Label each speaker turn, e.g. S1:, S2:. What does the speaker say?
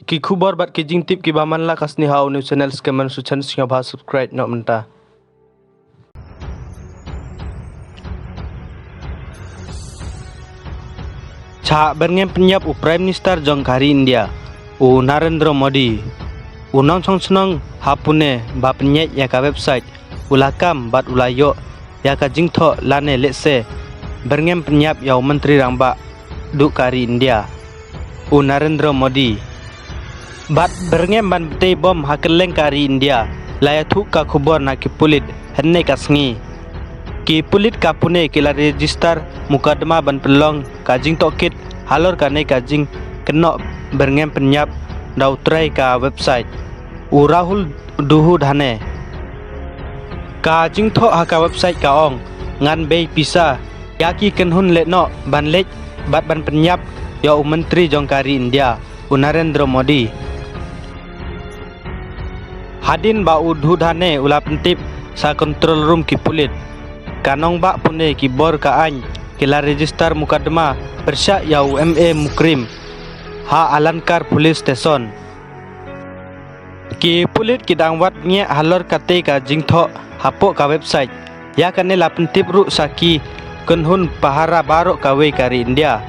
S1: Ki khubor bat ki jing tip ki baman la kasni hau new channel skeman su channel singa bha subscribe no menta. Cha berngem penyap u Prime Minister jongkari India u Narendra Modi unang chongchnang hapune ba penyet ya ka website ulakam bat ulayo ya ka jingtho lane letse berngem penyap ya menteri rangba du kari India u Narendra Modi bat berngem ban bete bom hakeleng kari India laya thu ka khubor na ki pulit henne kasngi ki pulit kapune kila register mukadma ban pelong kajing tokit halor kane kajing keno berngem penyap dau try ka website u Rahul duhu dhane kajing tho haka website ka ong ngan bei pisa yaki kenhun letno ban lech bat ban penyap ya u menteri jongkari India u Narendra Modi hadin ba u duhu dhane ula pentip sa control room ki pulit kanong ba pune ki bor ka any kila register mukadma persya ya UMA Mukrim ha Alankar police station ki pulit ki dangwat nge halor kate ka jingtho hapo ka website ya kane la pentip ru saki kenhun pahara barok kawe kari India